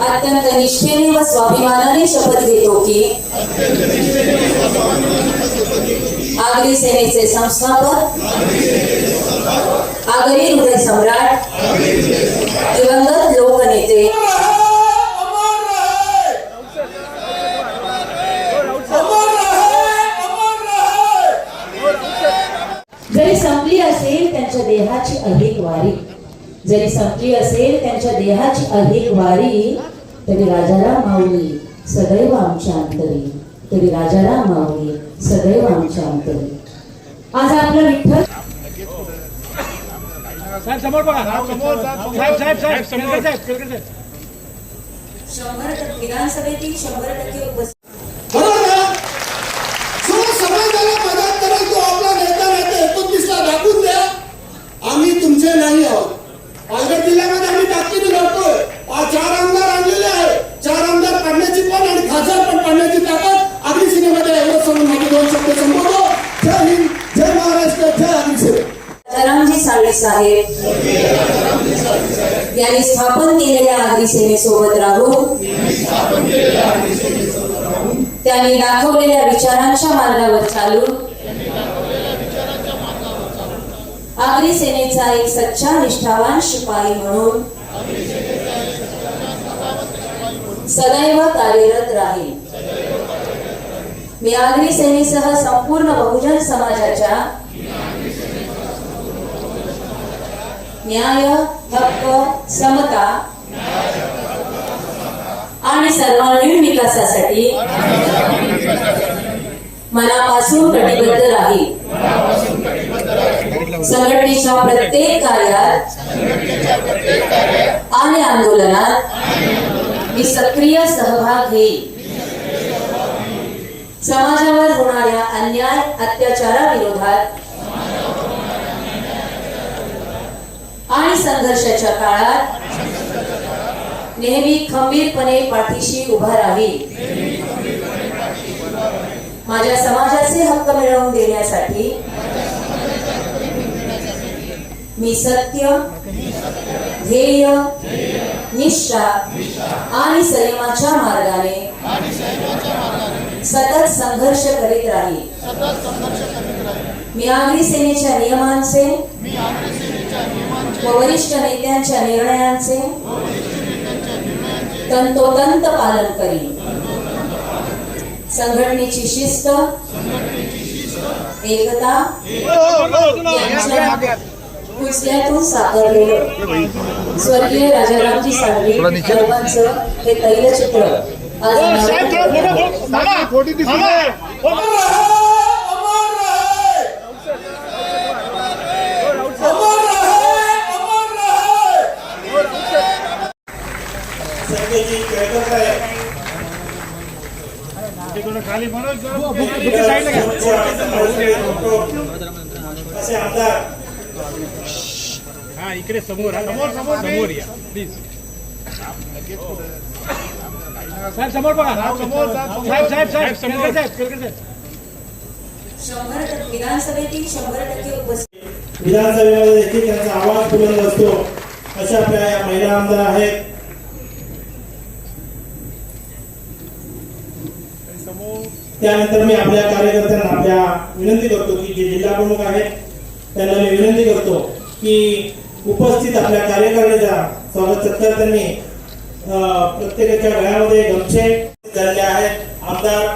अत्यंत निष्ठेने व स्वाभिमानाने शपथ घेतो की आगरी सेनेचे संस्थापक, आगरी हृदय सम्राट, दिवंगत लोकनेते जरी संपली असेल त्यांच्या देहाची अधिक वारी, जरी संपली असेल त्यांच्या देहाची अधिक वारी, तरी राजाराम माऊली सदैव आमच्या अंतरी, तरी राजाराम माऊली सदैव आमच्या अंतरी. आज आपला विठ्ठल साहेब समोर बघा, साहेब समोर, साहेब 100% विधानसभेतील 100% उपस्थित दाखवून द्या. आम्ही तुमचे नाही आहोत. पालघर जिल्ह्यामध्ये आम्ही ताकदीने लढतोय. 4 आमदार आणलेले आहे. 4 आमदार पाडण्याची पण आणि खासदार पण पाडण्याची ताकद आगरी सेनेमध्ये एवढं समोर माझे 2 शब्द संबोधतो. जय हिंद, जय महाराष्ट्र, जय आगरी सेना. राजारामजी साळवे साहेब यांनी स्थापन केलेल्या आगरी सेनेसोबत राहून त्यांनी दाखवलेल्या विचारांच्या मार्गावर चालून आगरी सेनेचा एक सच्चा निष्ठावान शिपाई म्हणून सदैव कार्यरत राहील. मी आगरी सेनेसह संपूर्ण बहुजन समाजाच्या न्याय, हक्क, समता आणि सर्वांगीण विकासासाठी मनापासून कटिबद्ध राहील. संघटनेच्या प्रत्येक कार्यात आणि आंदोलनात मी सक्रिय सहभाग घेईल. समाजावर होणाऱ्या अन्याय अत्याचाराविरोधात आणि संघर्षाच्या काळात नेहमी खंबीरपणे पाठीशी उभा राहील. माझ्या समाजाचे हक्क मिळवून देण्यासाठी मी सत्य, ध्येय, निष्ठा आणि संयमाच्या मार्गाने सतत संघर्ष करीत राहील. मी आगरी सेनेच्या नियमांचे व वरिष्ठ नेत्यांच्या निर्णयांचे तंतोतंत पालन करीन. संघटनेची शिस्त, एकता कुसल्यातून साकारलेलं स्वर्गीय राजारामजी साळवे साहेबांचं हे तैलचित्र आज खाली हा इकडे समोर समोर या प्लीज. साहेब समोर बघा, साहेब समोर, साहेब 100% विधानसभेतील 100% उपस्थित. विधानसभेमध्ये देखील त्यांचा आवाज बुलंद असतो. अशा आपल्या या महिला आमदार आहेत. त्यानंतर मी आपल्या कार्यकर्त्यांना आपल्या विनंती करतो की जे जिल्हा प्रमुख आहेत त्यांना मी विनंती करतो की उपस्थित आपल्या कार्यकर्त्यांचा स्वागत सत्कार त्यांनी प्रत्येकाच्या गळ्यामध्ये गमछे झालेले आहेत. आमदार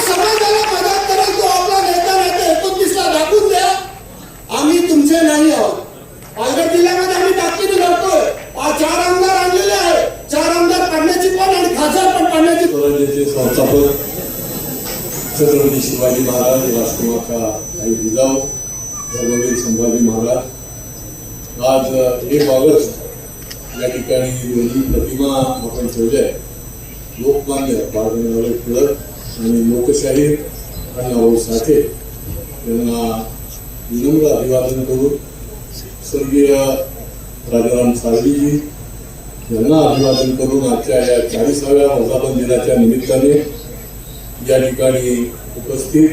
समाजाला मदत करेल तो आपला नेता नाही. 29ला दाखवून द्या. आम्ही तुमचे नाही आहोत. पालघर जिल्ह्यामध्ये आम्ही ताकदीने लढतोय. 4 आमदार आणलेले आहे. 4 आमदार पाडण्याची पण आणि खासदार पण पाडण्याची. स्वराज्याचे संस्थापक छत्रपती शिवाजी महाराज, राष्ट्रमाता आई जिजाऊ, धर्मवीर संभाजी महाराज. आज 1 ऑगस्ट या ठिकाणी दोन्ही प्रतिमा आपण ठेवल्या. लोकमान्य बाळगंगाधर टिळक आणि लोकशाहीर अण्णाभाऊ साठे यांना विनम्र अभिवादन करून स्वर्गीय राजाराम साळवीजी यांना अभिवादन करून आजच्या या 40व्या वर्धापन दिनाच्या निमित्ताने या ठिकाणी उपस्थित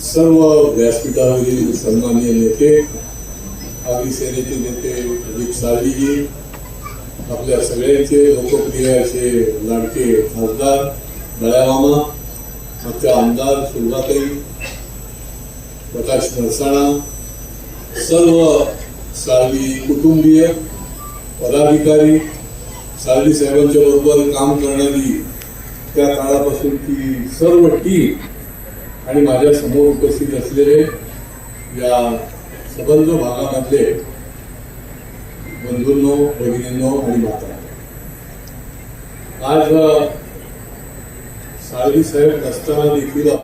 सर्व व्यासपीठावरील सन्माननीय नेते, आगरी सेनेचे नेते विवेक साळवीजी, आपल्या सगळ्यांचे लोकप्रिय असे लाडके खासदार दयामामा, आमच्या आमदार सुलभाताई, प्रकाश नरसाळा, सर्व साळवी कुटुंबीय, पदाधिकारी, साळवी साहेबांच्या बरोबर काम करणारी त्या काळापासूनची सर्व टीम आणि माझ्या समोर उपस्थित असलेले या सबंध भागामधले बंधूंनो, भगिनींनो आणि माता, आज साळवी साहेब नसताना देखील